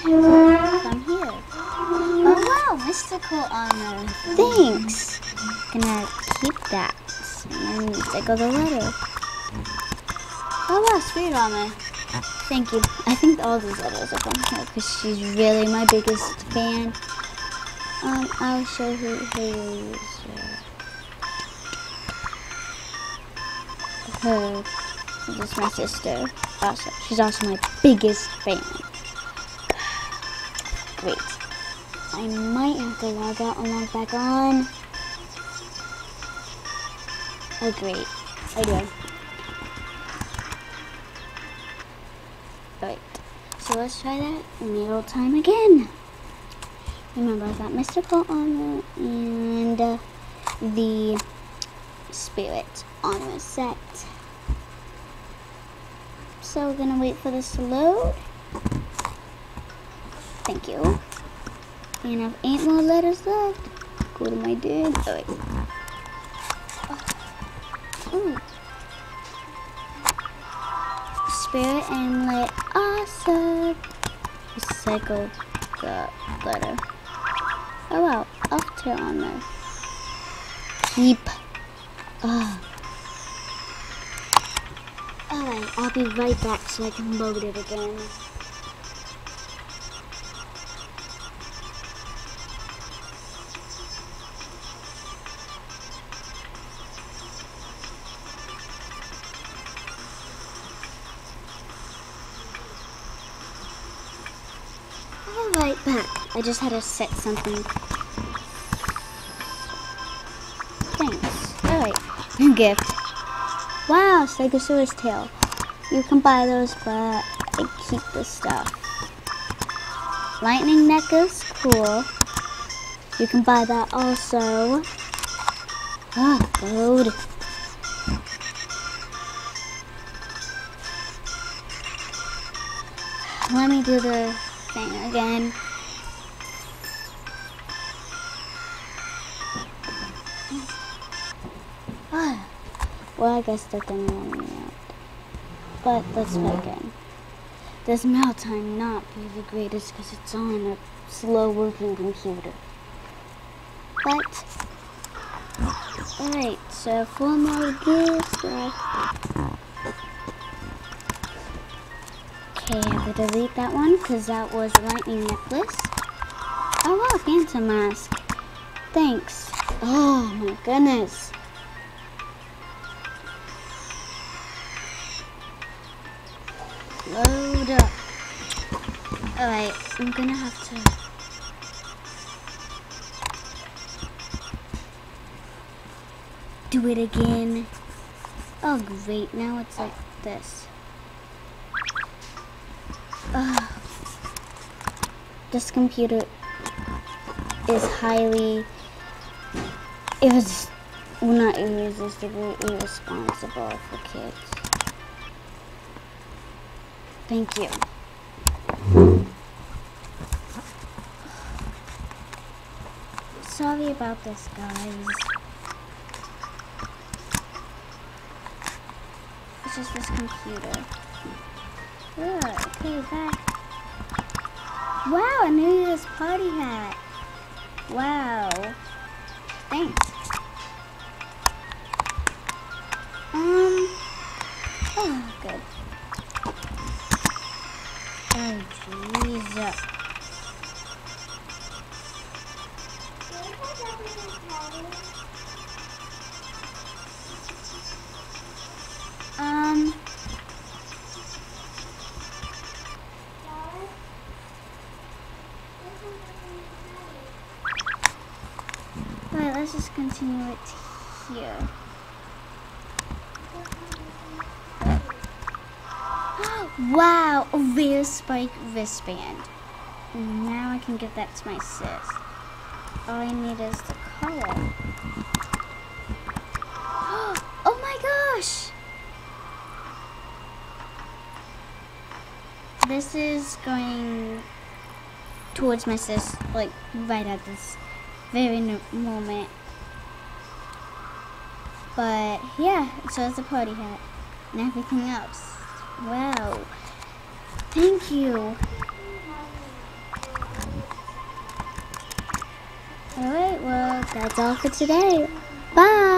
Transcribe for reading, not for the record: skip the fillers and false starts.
I'm here. Oh wow, mystical armor. Thanks. Gonna keep that. And then take out the letter. Oh wow, spirit armor. Thank you. I think all these letters are from her because she's really my biggest fan. I'll show who is her. This is my sister. Also, she's also my biggest fan. Great. I might have to log out and log back on. Oh great. I do. Alright. So let's try that middle time again. Remember, I got mystical armor and the spirit armor set. So we're gonna wait for this to load. Thank you. And I have 8 more letters left. Go to my dude. Oh wait. Ooh. Spirit amulet. Awesome. Recycle the letter. Oh wow. After armor. Keep. Oh. Alright, I'll be right back so I can load it again. Alright, back. I just had to set something. Thanks. Alright, new gift. Wow, Stegosaurus tail. You can buy those, but I keep the stuff. Lightning necklace, cool. You can buy that also. Ah, load. Let me do the thing again. Ah. Well, I guess that didn't want me out. But let's try again. This mail time not be the greatest because it's on a slow working computer. But, alright, so 4 more gifts left. Okay, I have to delete that one because that was a lightning necklace. Oh wow, phantom mask. Thanks. Oh my goodness. Load up. Alright, I'm gonna have to do it again. Oh great, now it's like this. This computer is highly not irresistibly irresponsible for kids. Thank you. Sorry about this, guys. It's just this computer. Ugh, okay, back. Wow, I knew this party hat. Wow. Thanks. Oh, good. Oh, jeez. Alright, let's just continue it here. Wow, a rare spike wristband. Now I can give that to my sis. All I need is the color. Oh my gosh! This is going towards my sis, like right at this very moment. But yeah, so it's a party hat and everything else. Wow. Thank you. Alright, well, that's all for today. Bye!